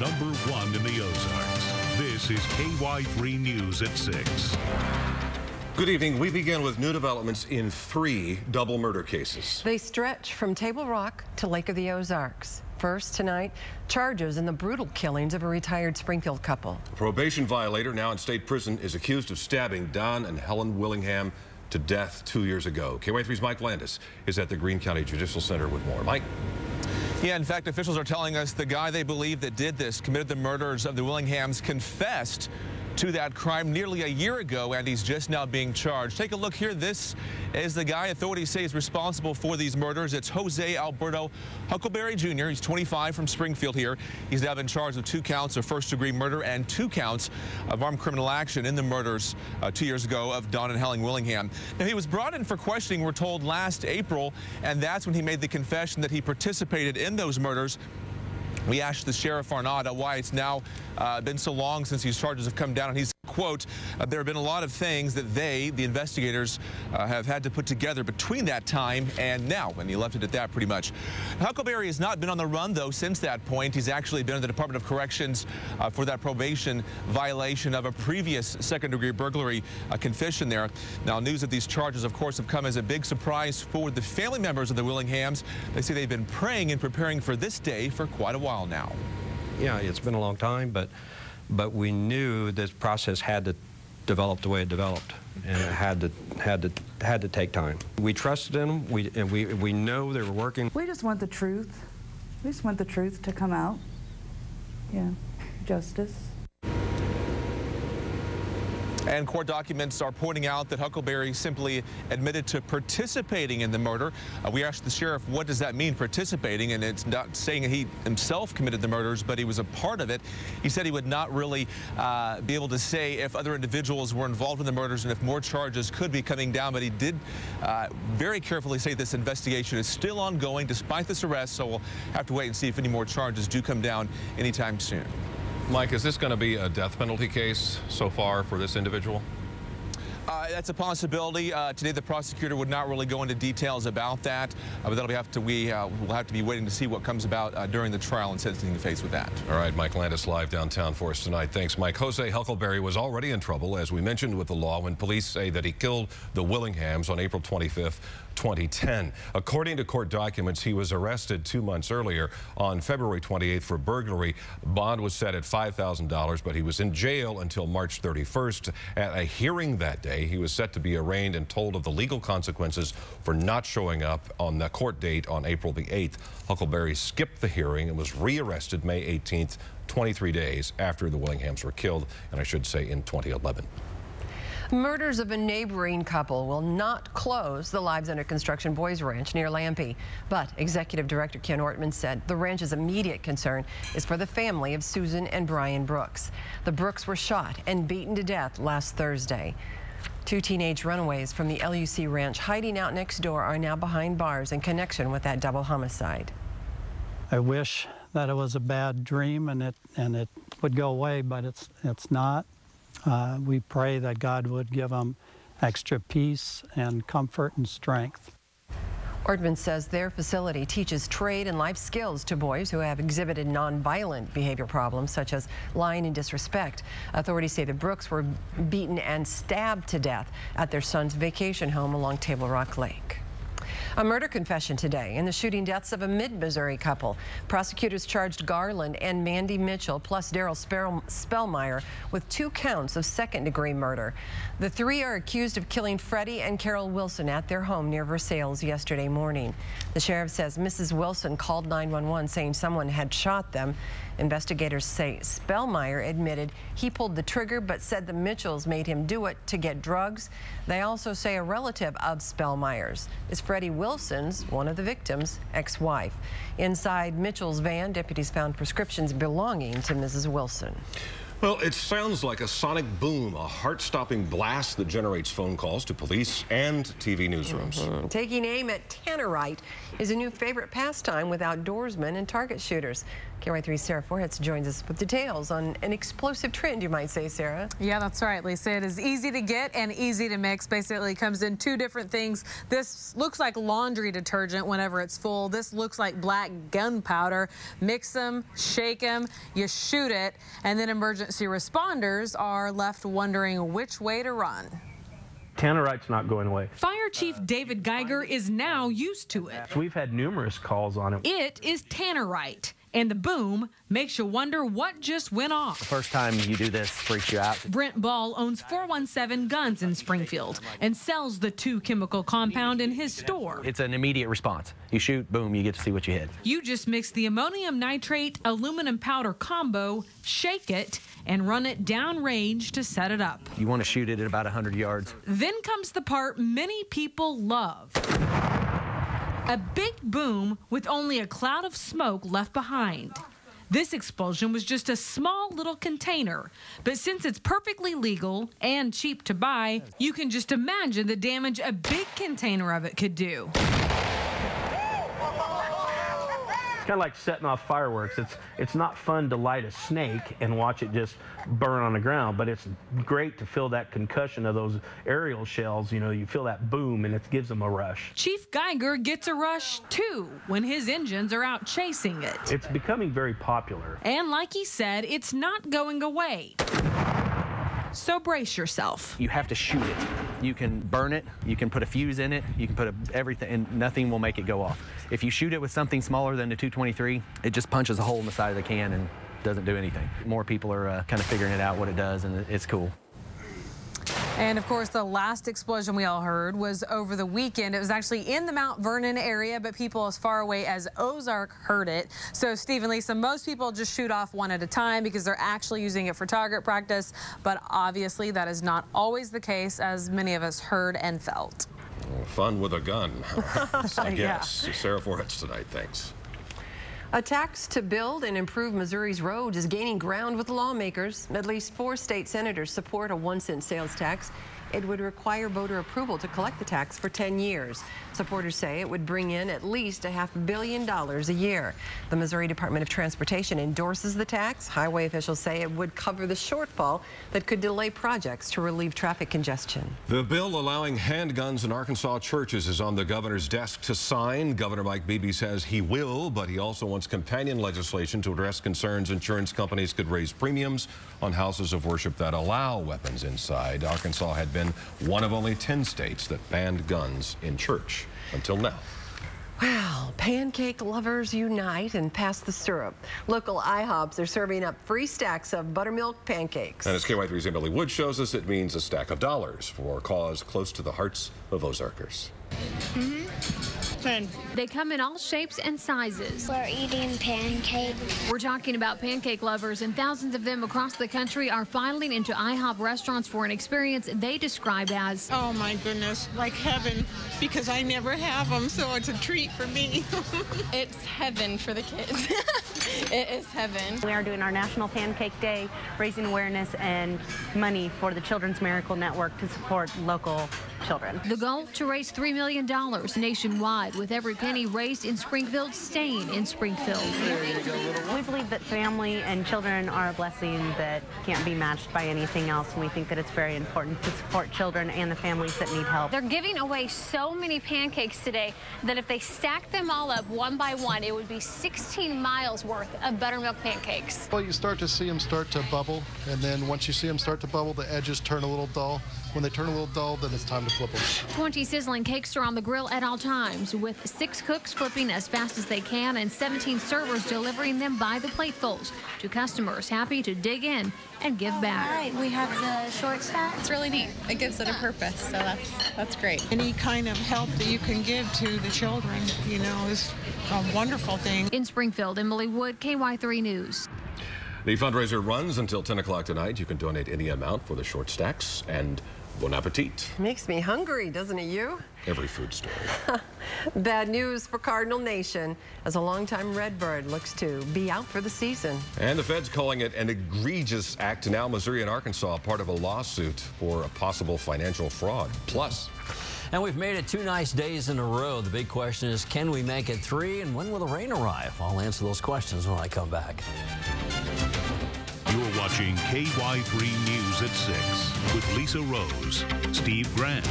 #1 in the Ozarks. This is KY3 News at 6. Good evening. We begin with new developments in 3 double murder cases. They stretch from Table Rock to Lake of the Ozarks. First tonight, charges in the brutal killings of a retired Springfield couple. A probation violator now in state prison is accused of stabbing Don and Helen Willingham to death 2 years ago. KY3's Mike Landis is at the Greene County Judicial Center with more. Mike? Yeah, in fact, officials are telling us the guy they believe that did this, committed the murders of the Willinghams, confessed to that crime nearly a year ago, and he's just now being charged. Take a look here. This is the guy authorities say is responsible for these murders. It's Jose Alberto Huckleberry Jr. He's 25 from Springfield here. He's now been charged with 2 counts of first-degree murder and 2 counts of armed criminal action in the murders 2 years ago of Don and Helen Willingham. Now, he was brought in for questioning, we're told, last April, and that's when he made the confession that he participated in those murders. We asked the Sheriff Arnada why it's now been so long since these charges have come down, and he's, quote, there have been a lot of things that the investigators, have had to put together between that time and now, and he left it at that pretty much. Huckleberry has not been on the run, though, since that point. He's actually been in the Department of Corrections for that probation violation of a previous second-degree burglary confession there. Now, news of these charges, of course, have come as a big surprise for the family members of the Willinghams. They say they've been praying and preparing for this day for quite a while now. Yeah, it's been a long time, but we knew this process had to develop the way it developed, and it had to take time. We trusted in them. We know they were working. We just want the truth. We just want the truth to come out. Yeah, justice. And court documents are pointing out that Huckleberry simply admitted to participating in the murder. We asked the sheriff, what does that mean, participating? And it's not saying he himself committed the murders, but he was a part of it. He said he would not really be able to say if other individuals were involved in the murders and if more charges could be coming down, but he did very carefully say this investigation is still ongoing despite this arrest, so we'll have to wait and see if any more charges do come down anytime soon. Mike, is this going to be a death penalty case so far for this individual? That's a possibility. Today, the prosecutor would not really go into details about that, but we'll have to be waiting to see what comes about during the trial and sentencing phase with that. All right, Mike Landis live downtown for us tonight. Thanks, Mike. Jose Huckleberry was already in trouble, as we mentioned, with the law when police say that he killed the Willinghams on April 25th, 2010. According to court documents, he was arrested 2 months earlier on February 28th for burglary. Bond was set at $5,000, but he was in jail until March 31st. At a hearing that day, he was set to be arraigned and told of the legal consequences for not showing up on the court date on April the 8th. Huckleberry skipped the hearing and was rearrested May 18th, 23 days after the Willinghams were killed, and I should say in 2011. Murders of a neighboring couple will not close the Lives Under Construction Boys Ranch near Lampe. But Executive Director Ken Ortman said the ranch's immediate concern is for the family of Susan and Brian Brooks. The Brooks were shot and beaten to death last Thursday. 2 teenage runaways from the LUC ranch hiding out next door are now behind bars in connection with that double homicide. I wish that it was a bad dream and it would go away, but it's not. We pray that God would give them extra peace and comfort and strength. Ortman says their facility teaches trade and life skills to boys who have exhibited nonviolent behavior problems such as lying and disrespect. Authorities say the Brooks were beaten and stabbed to death at their son's vacation home along Table Rock Lake. A murder confession today in the shooting deaths of a mid-Missouri couple. Prosecutors charged Garland and Mandy Mitchell plus Daryl Spellmeyer with 2 counts of second-degree murder. The 3 are accused of killing Freddie and Carol Wilson at their home near Versailles yesterday morning. The sheriff says Mrs. Wilson called 911 saying someone had shot them. Investigators say Spellmeyer admitted he pulled the trigger but said the Mitchells made him do it to get drugs. They also say a relative of Spellmeyer's is Freddie Wilson's, one of the victims, ex-wife. Inside Mitchell's van, deputies found prescriptions belonging to Mrs. Wilson. Well, it sounds like a sonic boom, a heart-stopping blast that generates phone calls to police and TV newsrooms. Taking aim at tannerite is a new favorite pastime with outdoorsmen and target shooters. KY3's Sarah Forhetz joins us with details on an explosive trend, you might say, Sarah. Yeah, that's right, Lisa. It is easy to get and easy to mix. Basically, it comes in two different things. This looks like laundry detergent whenever it's full. This looks like black gunpowder. Mix them, shake them, you shoot it, and then emergency responders are left wondering which way to run. Tannerite's not going away. Fire Chief David Geiger is now used to it. We've had numerous calls on it. It is tannerite, and the boom makes you wonder what just went off. The first time you do this freaks you out. Brent Ball owns 417 Guns in Springfield and sells the 2-chemical compound in his store. It's an immediate response. You shoot, boom, you get to see what you hit. You just mix the ammonium nitrate, aluminum powder combo, shake it, and run it downrange to set it up. You want to shoot it at about 100 yards. Then comes the part many people love. A big boom with only a cloud of smoke left behind. This explosion was just a small little container, but since it's perfectly legal and cheap to buy, you can just imagine the damage a big container of it could do. Kind of like setting off fireworks. It's not fun to light a snake and watch it just burn on the ground, but it's great to feel that concussion of those aerial shells. You know, you feel that boom and it gives them a rush. Chief Geiger gets a rush too when his engines are out chasing it. It's becoming very popular. And like he said, it's not going away. So brace yourself. You have to shoot it. You can burn it, you can put a fuse in it, you can put everything, and nothing will make it go off. If you shoot it with something smaller than the 223, it just punches a hole in the side of the can and doesn't do anything. More people are kind of figuring it out what it does, and it's cool. And of course, the last explosion we all heard was over the weekend. It was actually in the Mount Vernon area, but people as far away as Ozark heard it. So, Steve and Lisa, most people just shoot off one at a time because they're actually using it for target practice. But obviously, that is not always the case, as many of us heard and felt. Well, fun with a gun, I guess. Yeah. Sarah Forhetz tonight. Thanks. A tax to build and improve Missouri's roads is gaining ground with lawmakers. At least 4 state senators support a 1-cent sales tax. It would require voter approval to collect the tax for 10 years. Supporters say it would bring in at least $500 million a year. The Missouri Department of Transportation endorses the tax. Highway officials say it would cover the shortfall that could delay projects to relieve traffic congestion. The bill allowing handguns in Arkansas churches is on the governor's desk to sign. Governor Mike Beebe says he will, but he also wants companion legislation to address concerns insurance companies could raise premiums on houses of worship that allow weapons inside. Arkansas had been one of only 10 states that banned guns in church until now. Wow, pancake lovers unite and pass the syrup. Local IHOPs are serving up free stacks of buttermilk pancakes. And as KY3's Emily Wood shows us, it means a stack of dollars for a cause close to the hearts of Ozarkers. They come in all shapes and sizes. We're eating pancakes. We're talking about pancake lovers, and thousands of them across the country are filing into IHOP restaurants for an experience they describe as, oh my goodness, like heaven, because I never have them, so it's a treat for me. It's heaven for the kids. It is heaven. We are doing our National Pancake Day, raising awareness and money for the Children's Miracle Network to support local children. The goal, to raise $3 million nationwide, with every penny raised in Springfield staying in Springfield. We believe that family and children are a blessing that can't be matched by anything else, and we think that it's very important to support children and the families that need help. They're giving away so many pancakes today that if they stack them all up one by one, it would be 16 miles worth of buttermilk pancakes. Well, you start to see them start to bubble, and then once you see them start to bubble, the edges turn a little dull. When they turn a little dull, then it's time to flip them. 20 sizzling cakes are on the grill at all times, with 6 cooks flipping as fast as they can and 17 servers delivering them by the platefuls to customers happy to dig in and give back. All right, we have the short stack. It's really neat. It gives it a purpose, so that's great. Any kind of help that you can give to the children, you know, is a wonderful thing. In Springfield, Emily Wood, KY3 News. The fundraiser runs until 10 o'clock tonight. You can donate any amount for the short stacks and Bon appetit. Makes me hungry, doesn't it, you? Every food story. Bad news for Cardinal Nation as a longtime Redbird looks to be out for the season. And the feds calling it an egregious act now. Missouri and Arkansas part of a lawsuit for a possible financial fraud. Plus. And we've made it 2 nice days in a row. The big question is, can we make it 3? And when will the rain arrive? I'll answer those questions when I come back. You're watching KY3 News at 6 with Lisa Rose, Steve Grant,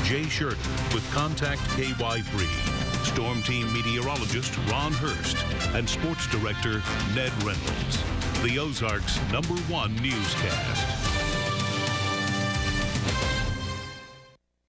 Jay Sheridan with Contact KY3, Storm Team meteorologist Ron Hurst, and sports director Ned Reynolds. The Ozarks' #1 newscast.